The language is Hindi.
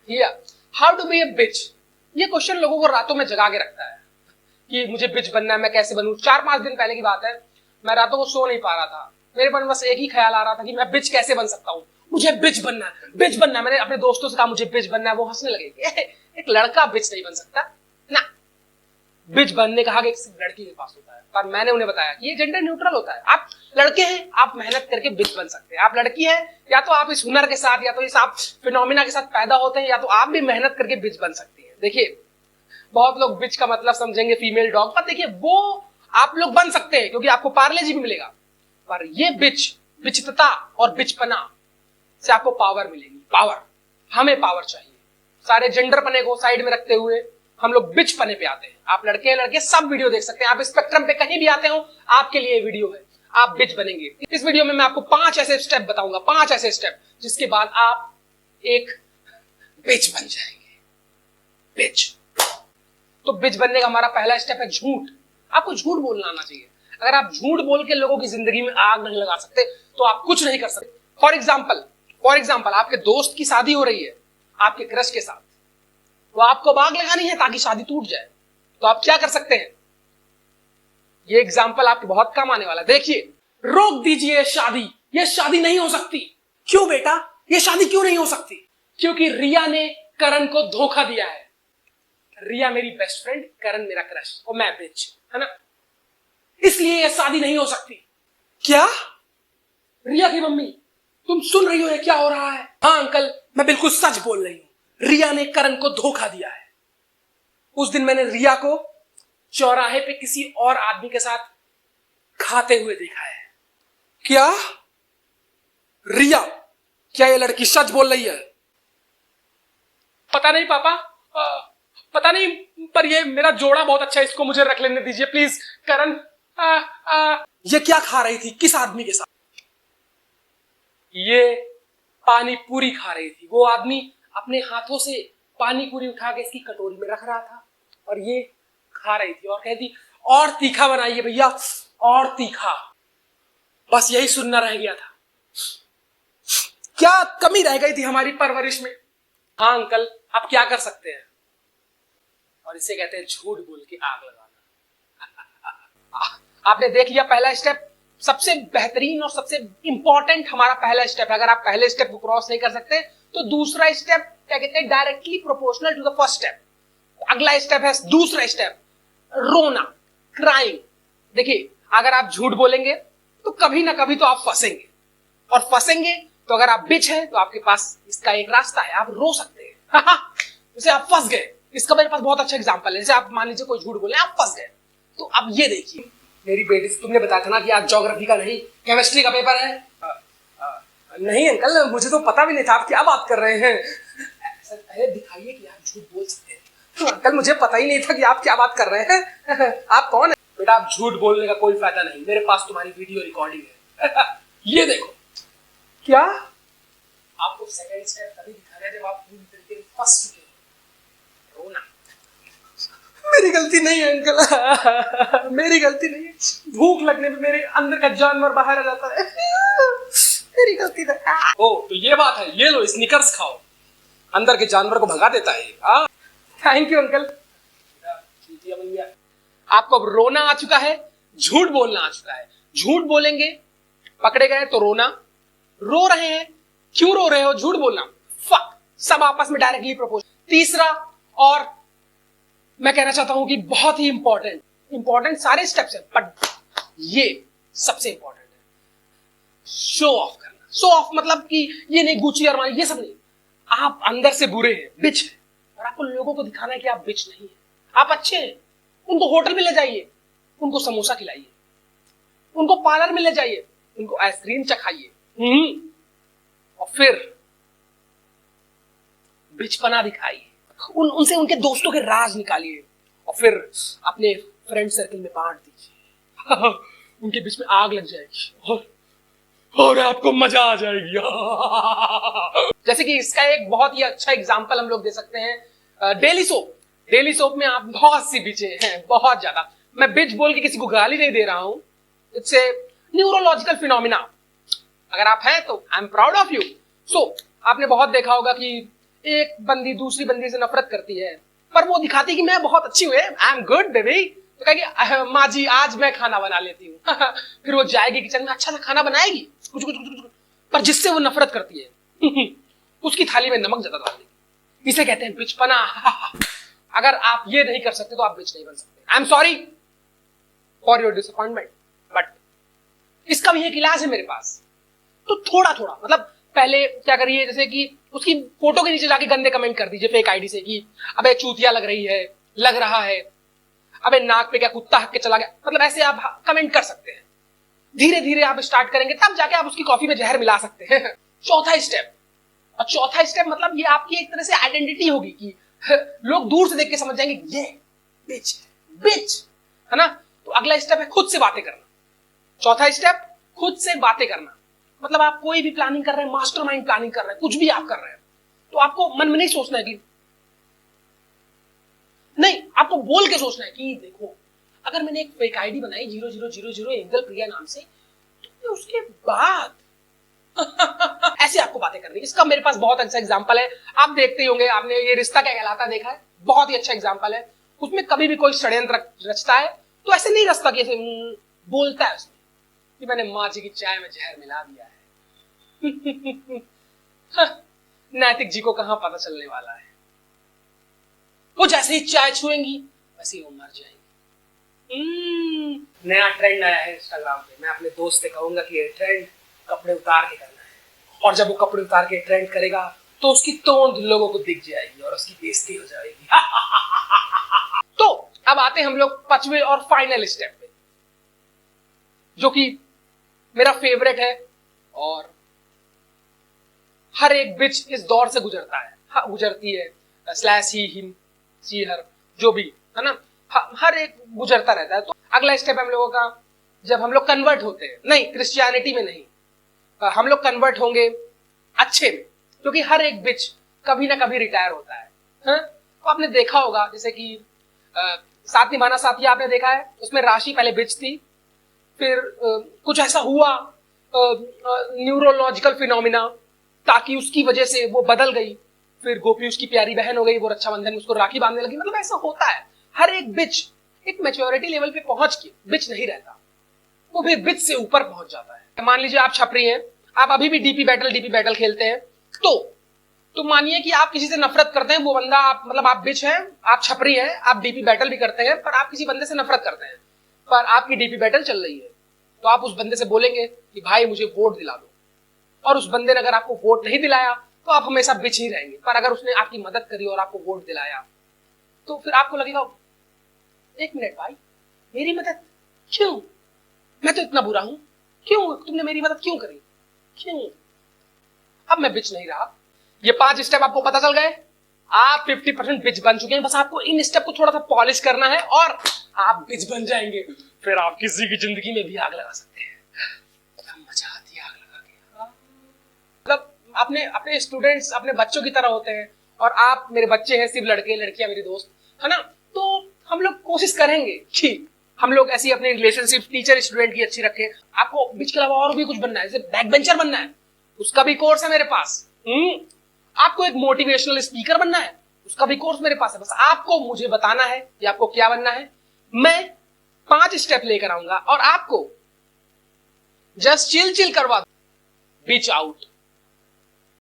या हाउ टू बी ए बिच। ये क्वेश्चन लोगों को रातों में जगा के रखता है कि मुझे बिच बनना है, मैं कैसे बनूं। 4-5 दिन पहले की बात है, मैं रातों को सो नहीं पा रहा था, मेरे मन में बस एक ही ख्याल आ रहा था कि मैं बिच कैसे बन सकता हूँ, मुझे बिच बनना है, बिच बनना है। मैंने अपने दोस्तों से कहा मुझे बिच बनना है, वो हंसने लगे, एक लड़का बिच नहीं बन सकता ना। बिच बनने का हक एक सिर्फ लड़की के पास होता है, पर मैंने उन्हें बताया कि ये जेंडर न्यूट्रल होता है। आप लड़के हैं, आप मेहनत करके बिच बन सकते हैं। आप लड़की है, या तो आप इस हुनर के साथ, या तो इस आप फिनोमिना के साथ पैदा होते हैं, या तो आप भी मेहनत करके बिच बन सकती है। देखिए, बहुत लोग बिच का मतलब समझेंगे फीमेल डॉग, पर देखिए वो आप लोग बन सकते हैं क्योंकि आपको पार्ले जी भी मिलेगा, पर ये बिचता और बिचपना से आपको पावर मिलेगी। पावर, हमें पावर चाहिए। सारे जेंडर पने को साइड में रखते हुए हम लोग बिच पने पे आते हैं। आप लड़के लड़के सब वीडियो देख सकते हैं, आप स्पेक्ट्रम पे कहीं भी आते हो, आपके लिए वीडियो है, आप बिच बनेंगे। इस वीडियो में मैं आपको 5 ऐसे स्टेप बताऊंगा, 5 ऐसे स्टेप जिसके बाद आप एक बिच बन जाएंगे। बिच। तो बिच बनने का हमारा पहला स्टेप है झूठ। आपको झूठ बोलना आना चाहिए। अगर आप झूठ बोल के लोगों की जिंदगी में आग नहीं लगा सकते तो आप कुछ नहीं कर सकते। फॉर एग्जाम्पल आपके दोस्त की शादी हो रही है आपके क्रश के साथ, तो आपको आग लगानी है ताकि शादी टूट जाए, तो आप क्या कर सकते हैं? ये एग्जाम्पल आपके बहुत काम आने वाला है। देखिए, रोक दीजिए शादी, ये शादी नहीं हो सकती। क्यों बेटा, ये शादी क्यों नहीं हो सकती? क्योंकि रिया ने करण को धोखा दिया है। रिया मेरी बेस्ट फ्रेंड, करण मेरा क्रश, और मैं बिच, है ना, इसलिए ये शादी नहीं हो सकती। क्या? रिया की मम्मी, तुम सुन रही हो ये क्या हो रहा है? हाँ अंकल, मैं बिल्कुल सच बोल रही हूं, रिया ने करण को धोखा दिया है। उस दिन मैंने रिया को चौराहे पे किसी और आदमी के साथ खाते हुए देखा है। क्या? रिया, क्या ये लड़की सच बोल रही है? पता नहीं पापा, पता नहीं, पर ये मेरा जोड़ा बहुत अच्छा है, इसको मुझे रख लेने दीजिए प्लीज। करण, ये क्या खा रही थी, किस आदमी के साथ? ये पानी पूरी खा रही थी। वो आदमी अपने हाथों से पानी पूरी उठा के इसकी कटोरी में रख रहा था और ये खा रही थी और कहती और तीखा बनाइए भैया, और तीखा। बस यही सुनना रह गया था। क्या कमी रह गई थी हमारी परवरिश में? हाँ अंकल, आप क्या कर सकते हैं? और इसे कहते हैं झूठ बोल के आग लगाना। आपने देख लिया पहला स्टेप, सबसे बेहतरीन और सबसे इंपॉर्टेंट हमारा पहला स्टेप है। अगर आप पहले स्टेप को क्रॉस नहीं कर सकते तो दूसरा स्टेप क्या कहते हैं, directly proportional to the first step. अगला स्टेप है दूसरा स्टेप, रोना, क्राइंग। देखिए, अगर आप झूठ बोलेंगे तो कभी ना कभी तो आप फंसेंगे, और फंसेंगे तो अगर आप बिच हैं तो आपके पास इसका एक रास्ता है, आप रो सकते हैं। जैसे आप फंस गए, इसका मेरे पास बहुत अच्छा एग्जांपल है। जैसे आप मान लीजिए कोई झूठ बोले, आप फंस गए, तो अब ये देखिए, मेरी बेटी से तुमने बताया था ना कि आज ज्योग्राफी का नहीं केमिस्ट्री का पेपर है। नहीं अंकल, मुझे तो पता भी नहीं था, आप क्या बात कर रहे हैं? अरे दिखाइए कि आप झूठ बोल सकते हैं। तो अंकल, मुझे पता ही नहीं था कि आप क्या बात कर रहे हैं। आप कौन है? बेटा, आप झूठ बोलने का कोई फायदा नहीं, मेरे पास तुम्हारी वीडियो रिकॉर्डिंग है। ये देखो। क्या? आपको सेकंड स्टेप तभी दिखा रहे हैं जब आप पूरी तरीके से फंस चुके हो। रोना मेरी गलती नहीं है अंकल, मेरी गलती नहीं है। भूख लगने पे मेरे अंदर का जानवर बाहर आ जाता है, मेरी गलती नहीं। ओ, तो ये बात है, ये लो स्निकर्स खाओ, अंदर के जानवर को भगा देता है। Thank you uncle. आपको अब रोना आ चुका है, झूठ बोलना आ चुका है। झूठ बोलेंगे, पकड़े गए तो रोना, रो रहे हैं, क्यों रो रहे हो? झूठ बोलना, फक, सब आपस में डायरेक्टली प्रपोज। तीसरा, और मैं कहना चाहता हूं कि बहुत ही इंपॉर्टेंट सारे स्टेप्स हैं, बट ये सबसे इंपॉर्टेंट है, शो ऑफ करना। शो ऑफ मतलब कि ये नहीं गुची और ये सब नहीं, आप अंदर से बुरे हैं, बिच है, और आपको लोगों को दिखाना है कि आप बिच नहीं है, आप अच्छे हैं। उनको होटल में ले जाइए, उनको समोसा खिलाइए, उनको पार्लर में ले जाइए, उनको आइसक्रीम चखाइए, और फिर बिचपना दिखाइए, उनसे उनके दोस्तों के राज निकालिए, और फिर अपने फ्रेंड सर्कल में बांट दीजिए। उनके बीच में आग लग जाएगी और आपको मजा आ जाएगी। जैसे कि इसका एक बहुत ही अच्छा एग्जांपल हम लोग दे सकते हैं, डेली सोप। डेली सोप में आप बहुत सी बिचे हैं, बहुत ज्यादा। मैं बिच बोल के किसी को गाली नहीं दे रहा हूं, इट्स ए न्यूरोलॉजिकल फिनोमिना। अगर आप हैं तो I am proud of you. So आपने बहुत देखा होगा कि एक बंदी दूसरी बंदी से नफरत करती है, पर वो दिखाती कि मैं बहुत अच्छी हूँ, आई एम गुड बेबी, तो कहेगी माँ जी आज मैं खाना बना लेती हूँ। फिर वो जाएगी किचन में, अच्छा सा खाना बनाएगी, कुछ कुछ कुछ कुछ, पर जिससे वो नफरत करती है उसकी थाली में नमक ज्यादा डाल देगी। इसे कहते हैं बिचपना। अगर आप ये नहीं कर सकते तो आप बिच नहीं बन सकते। I am sorry for your disappointment, but इसका भी एक इलाज है मेरे पास। तो थोड़ा थोड़ा मतलब पहले क्या करिए, जैसे कि उसकी फोटो के नीचे जाके गंदे कमेंट कर दीजिए फेक आईडी से कि अबे चूतिया लग रही है, लग रहा है, अबे नाक पे क्या कुत्ता हक के चला गया, मतलब ऐसे आप कमेंट कर सकते हैं। धीरे धीरे आप स्टार्ट करेंगे तब जाके आप उसकी कॉफी में जहर मिला सकते हैं। चौथा स्टेप, और चौथा स्टेप मतलब ये आपकी एक तरह से आइडेंटिटी होगी कि लोग दूर से देख के समझ जाएंगे ये बिच बिच है ना। तो अगला स्टेप है खुद से बातें करना। चौथा स्टेप खुद से बातें करना, मतलब आप कोई भी प्लानिंग कर रहे हैं, मास्टरमाइंड प्लानिंग कर रहे हैं, कुछ भी आप कर रहे हैं, तो आपको मन में नहीं सोचना है कि नहीं, आपको बोल के सोचना है कि देखो अगर मैंने एक फेक आईडी बनाई 0000 एंजल प्रिया नाम से, तो उसके बाद ऐसे आपको बातें करनी। इसका मेरे पास बहुत अच्छा एग्जांपल है, आप देखते ही होंगे, आपने ये रिश्ता क्या कहलाता देखा है, बहुत ही अच्छा एग्जांपल है। उसमें कभी भी कोई षड्यंत्र रचता है तो ऐसे नहीं रचता कि ऐसे बोलता है उसमें कि मैंने माँ जी की चाय में जहर मिला दिया है। नैतिक जी को कहां पता चलने वाला है, वो जैसे ही चाय छुएंगी वैसे ही वो मर जाएंगी। नया ट्रेंड आया है इंस्टाग्राम पे, मैं अपने दोस्त से कहूंगा कि ये ट्रेंड कपड़े उतार के करना है, और जब वो कपड़े उतार के ट्रेंड करेगा तो उसकी तोंद लोगों को दिख जाएगी और उसकी बेइज्जती हो जाएगी। तो अब आते हैं हम लोग पांचवें और फाइनल स्टेप पे, जो कि मेरा फेवरेट है और हर एक बिच इस दौर से गुजरता है, गुजरती है, स्लैश ही हिम सी हर जो भी है ना, हर एक गुजरता रहता है। तो अगला स्टेप हम लोगों का, जब हम लोग कन्वर्ट होते हैं, नहीं क्रिश्चियनिटी में नहीं, हम लोग कन्वर्ट होंगे अच्छे में, क्योंकि हर एक बिच कभी ना कभी रिटायर होता है। तो आपने देखा होगा जैसे कि साथ निभाना साथिया आपने देखा है, उसमें राशि पहले बिच थी, फिर कुछ ऐसा हुआ न्यूरोलॉजिकल फिनोमिना, ताकि उसकी वजह से वो बदल गई, फिर गोपी उसकी प्यारी बहन हो गई, वो रक्षाबंधन में उसको राखी बांधने लगी। मतलब ऐसा होता है, हर एक बिच एक मैच्योरिटी लेवल पे पहुंच के बिच नहीं रहता, वो भी बिच से ऊपर पहुंच जाता है। मान लीजिए आप छपरी हैं, आप अभी भी डीपी बैटल खेलते हैं, तो मानिए कि आप किसी से नफरत करते हैं, वो बंदा आप मतलब आप बिच हैं, आप छपरी हैं, आप डीपी बैटल भी करते हैं, पर आप किसी बंदे से नफरत करते हैं, पर आपकी डीपी बैटल चल रही है, तो आप उस बंदे से बोलेंगे कि भाई मुझे वोट दिला दो, और उस बंदे ने अगर आपको वोट नहीं दिलाया तो आप हमेशा बिच ही रहेंगे। पर अगर उसने आपकी मदद करी और आपको वोट दिलाया तो फिर आपको लगेगा एक मिनट भाई, मेरी मदद क्यों, मैं तो इतना बुरा हूं, क्यों तुमने मेरी मदद क्यों करी, क्यों। अब मैं बिच नहीं रहा। ये 5 स्टेप आपको पता चल गए, आप 50% बिच बन चुके हैं, बस आपको इन स्टेप को थोड़ा सा पॉलिश करना है और आप बिच बन जाएंगे। फिर आप किसी की जिंदगी में भी आग लगा सकते हैं, मजा आती है आग लगा के। मतलब अपने स्टूडेंट्स अपने बच्चों की तरह होते हैं, और आप मेरे बच्चे हैं, सिर्फ लड़के लड़कियां मेरी दोस्त है ना। तो हम लोग कोशिश करेंगे कि हम लोग ऐसी अपनी रिलेशनशिप टीचर स्टूडेंट की अच्छी रखें। आपको बिच के अलावा और भी कुछ बनना है, जैसे बैक बेंचर बनना है, उसका भी कोर्स है मेरे पास। आपको एक मोटिवेशनल स्पीकर बनना है, उसका भी कोर्स मेरे पास है। बस आपको मुझे बताना है कि आपको क्या बनना है, मैं 5 स्टेप लेकर आऊंगा और आपको जस्ट चिल करवा, बिच आउट।